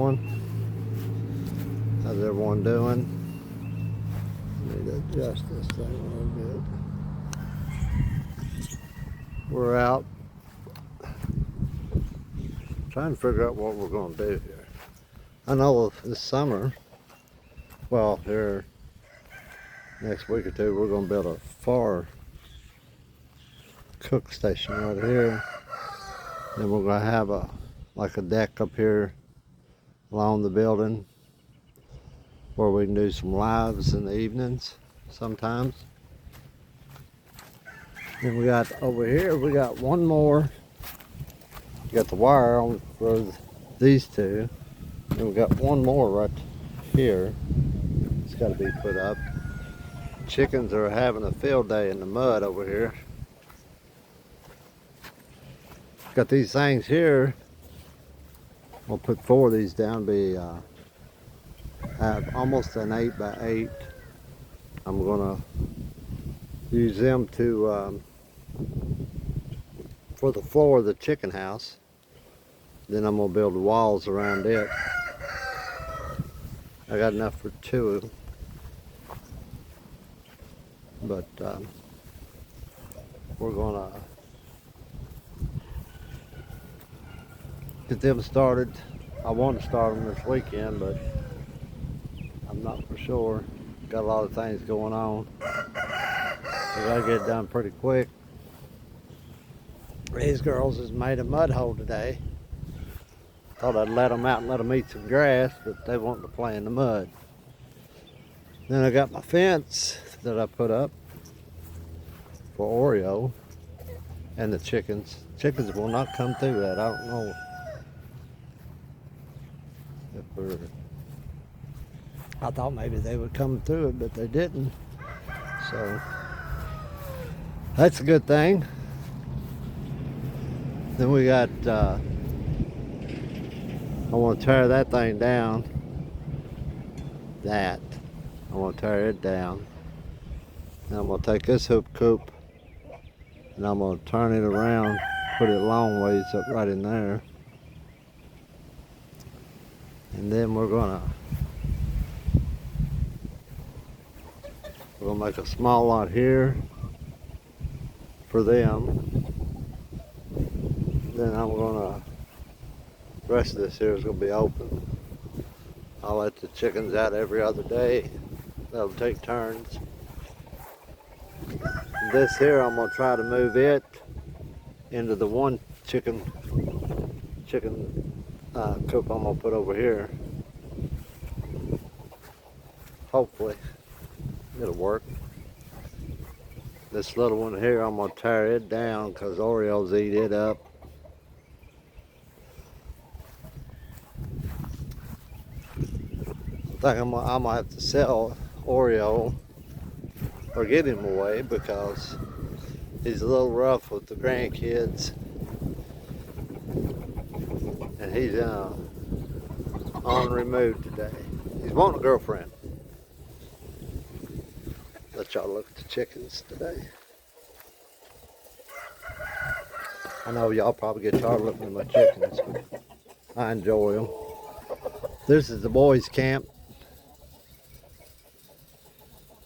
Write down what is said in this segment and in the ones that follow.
everyone. How's everyone doing? Need to adjust this thing a little bit. We're out trying to figure out what we're going to do here. I know this summer, well, here next week or two, we're going to build a fire cook station right here. Then we're going to have like a deck up here along the building where we can do some lives in the evenings sometimes. Then we got over here, we got one more. We got the wire on for these two. And we got one more right here. It's got to be put up. Chickens are having a field day in the mud over here. Got these things here. We'll put 4 of these down, have almost an 8x8. I'm gonna use them to for the floor of the chicken house. Then I'm gonna build walls around it. I got enough for 2 of them, but we're gonna get them started. I want to start them this weekend, but I'm not for sure. Got a lot of things going on. I gotta get it done pretty quick. These girls has made a mud hole today. Thought I'd let them out and let them eat some grass, but they want to play in the mud. Then I got my fence that I put up for Oreo and the chickens. Chickens will not come through that. I don't know if we're... I thought maybe they would come through it, but they didn't. So that's a good thing. Then we got, I want to tear that thing down. I want to tear it down. And I'm going to take this hoop coop and I'm going to turn it around, put it long ways up right in there. And then we're going to make a small lot here for them. Then I'm gonna, the rest of this here is gonna be open. I'll let the chickens out every other day. They'll take turns. This here, I'm gonna try to move it into the one chicken coop I'm gonna put over here. Hopefully it'll work. This little one here, I'm gonna tear it down because Oreos eat it up. I think I'm gonna have to sell Oreo or give him away because he's a little rough with the grandkids, and he's on removed today. He's wanting a girlfriend. Let y'all look at the chickens today. I know y'all probably get tired of looking at my chickens, but I enjoy them. This is the boys' camp.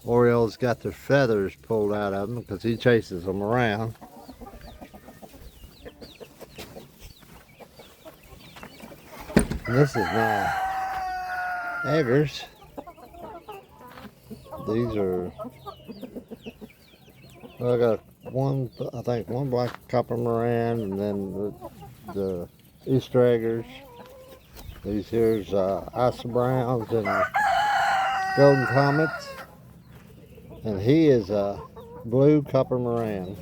Oreo's got their feathers pulled out of them because he chases them around. And this is my eggers. These are, well, I got one, I think one black copper moran, and then the Easter eggers. These here's Isa Browns and Golden Comets. And he is a blue copper moran.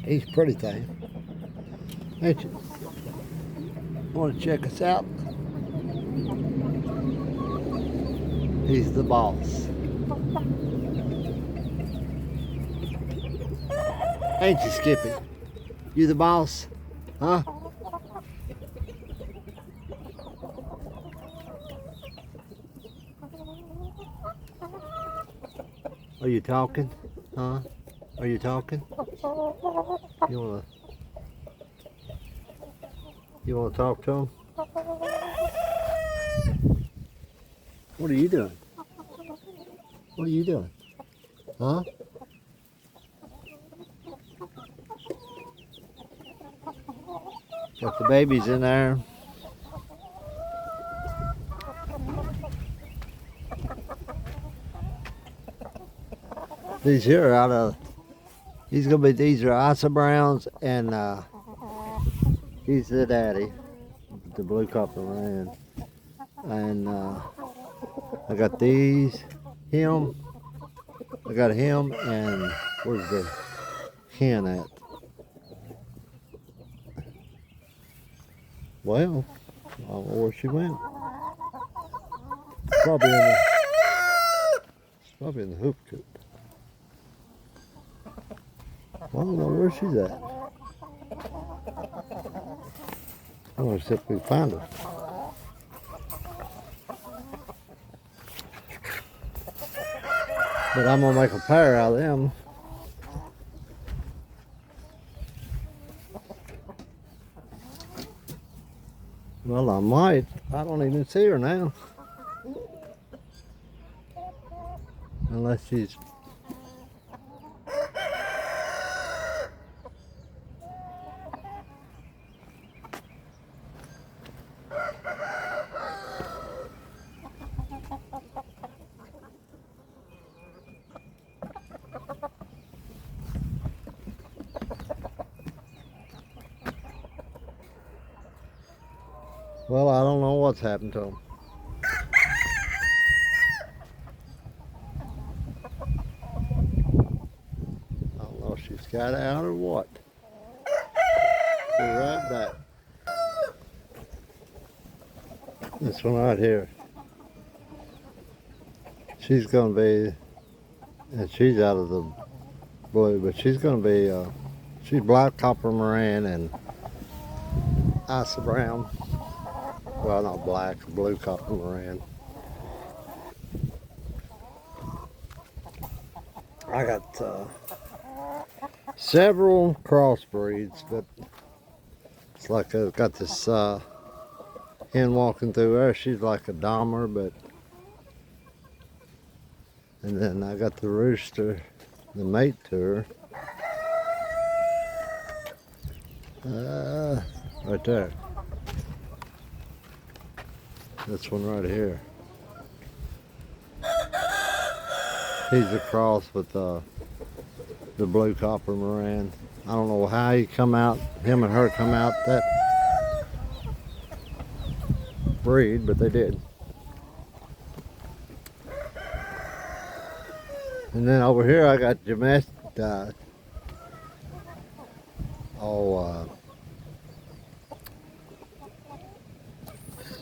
He's a pretty thing. Ain't you? Want to check us out? He's the boss. Ain't you, Skippy? You the boss? Huh? Are you talking? Huh? Are you talking? You wanna talk to him? What are you doing? What are you doing? Huh? Got the babies in there. These here are out of, these are Isa Browns, and he's the daddy, the blue copper man. And I got these, him, I got him, and where's the hen at? Well, I don't know where she went. Probably in the hoop coop. I don't know where she's at. I want to see if we can find her. But I'm gonna make a pair out of them. Well, I might. I don't even see her now. Unless she's... Well, I don't know what's happened to them. I don't know if she's got out or what. Be right back. This one right here. She's gonna be, and she's out of the blue, but she's gonna be, she's black copper Moran and Isa Brown. Well, not black, blue copper Moran. I got several crossbreeds, but it's like I've got this hen walking through there. She's like a Dahmer, but... And then I got the rooster, the mate to her. Right there. This one right here. He's a cross with the blue copper Moran. I don't know how he come out, him and her come out that breed, but they did. And then over here I got domestic,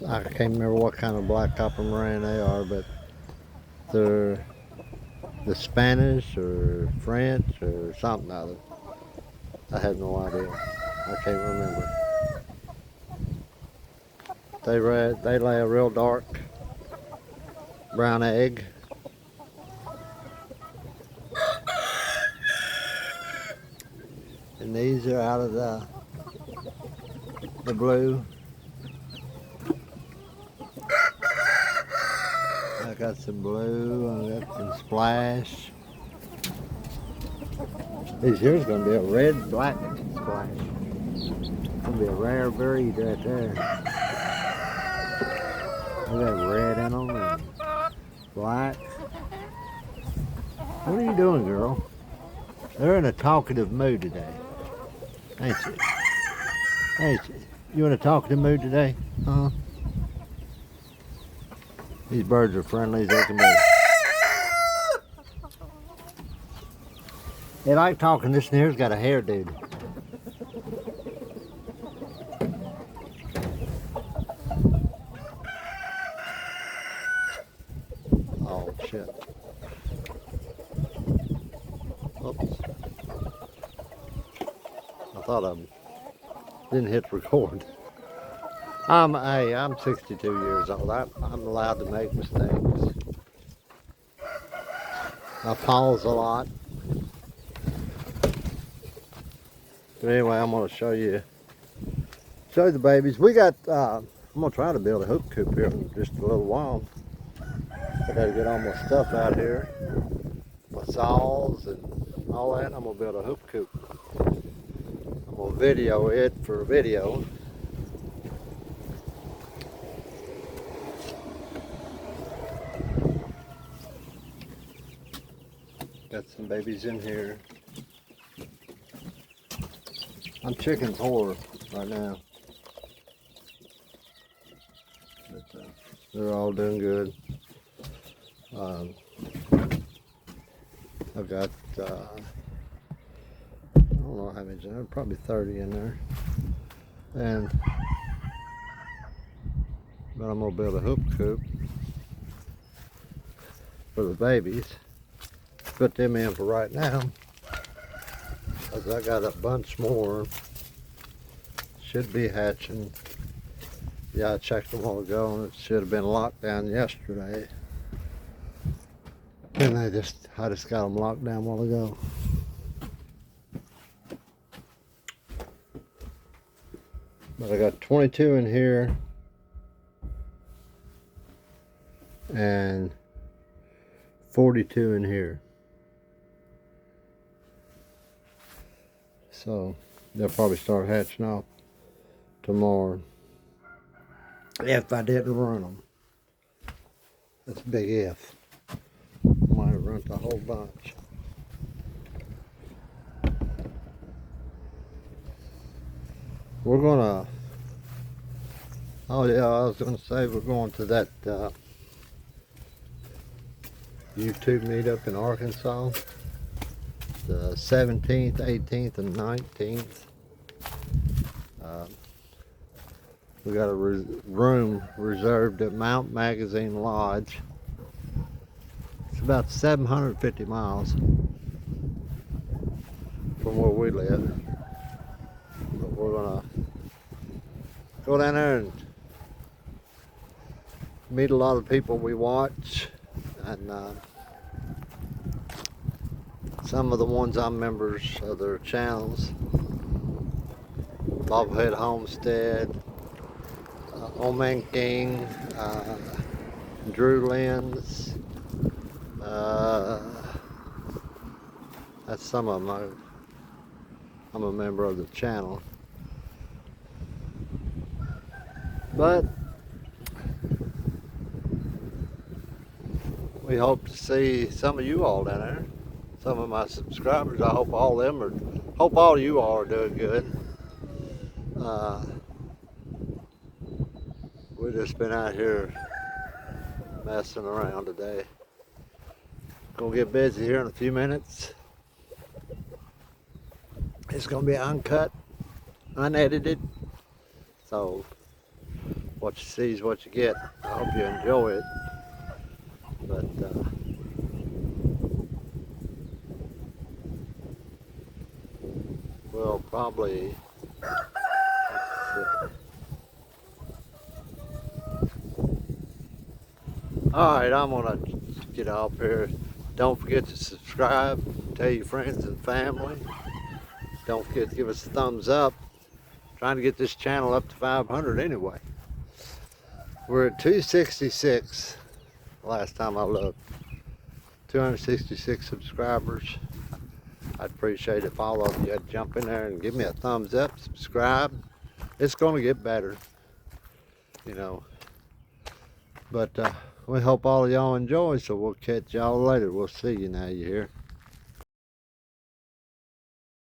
I can't remember what kind of black copper Moran they are, but they're the Spanish or French or something other. I have no idea. I can't remember. They lay a real dark brown egg. And these are out of the blue. I got some blue, I got some splash. This here's gonna be a red black splash. It's gonna be a rare breed right there. They got red in them and black. What are you doing, girl? They're in a talkative mood today, ain't you? Ain't you? You in a talkative mood today? Huh? These birds are friendly as they can be. They like talking. This one here's got a hair dude. Oh shit. Oops. I thought I didn't hit record. Hey, I'm 62 years old. I'm allowed to make mistakes. I pause a lot. But anyway, I'm going to show you the babies. We got, I'm going to try to build a hoop coop here in just a little while. I gotta get all my stuff out here, my saws and all that. I'm gonna build a hoop coop. I'm gonna video it for a video. Got some babies in here. I'm chicken poor right now, but they're all doing good. I've got I don't know how many's in there, probably 30 in there, but I'm gonna build a hoop coop for the babies. Put them in for right now, because I got a bunch more. Should be hatching. Yeah, I checked a while ago and it should have been locked down yesterday. And I just got them locked down a while ago. But I got 22 in here and 42 in here. So they'll probably start hatching off tomorrow if I didn't run them. That's a big if. Might run a whole bunch. We're gonna, oh yeah, I was gonna say we're going to that YouTube meetup in Arkansas, the 17th, 18th, and 19th. We got a room reserved at Mount Magazine Lodge. It's about 750 miles from where we live. But we're gonna go down there and meet a lot of people we watch, and some of the ones I'm members of their channels. Bobblehead Homestead, Old Man King, Drew Lynn's. That's some of them. I'm a member of the channel. But we hope to see some of you all down there. Some of my subscribers. I hope all of you all are doing good. We've just been out here messing around today. Gonna get busy here in a few minutes. It's gonna be uncut, unedited. So what you see is what you get. I hope you enjoy it. But we'll probably, alright, I'm gonna get off here. Don't forget to subscribe, tell your friends and family. Don't forget to give us a thumbs up. Trying to get this channel up to 500 anyway. We're at 266 last time I looked. 266 subscribers. I'd appreciate if all of you would jump in there and give me a thumbs up, subscribe. It's going to get better, you know. But we hope all of y'all enjoy, so we'll catch y'all later. We'll see you now, you hear.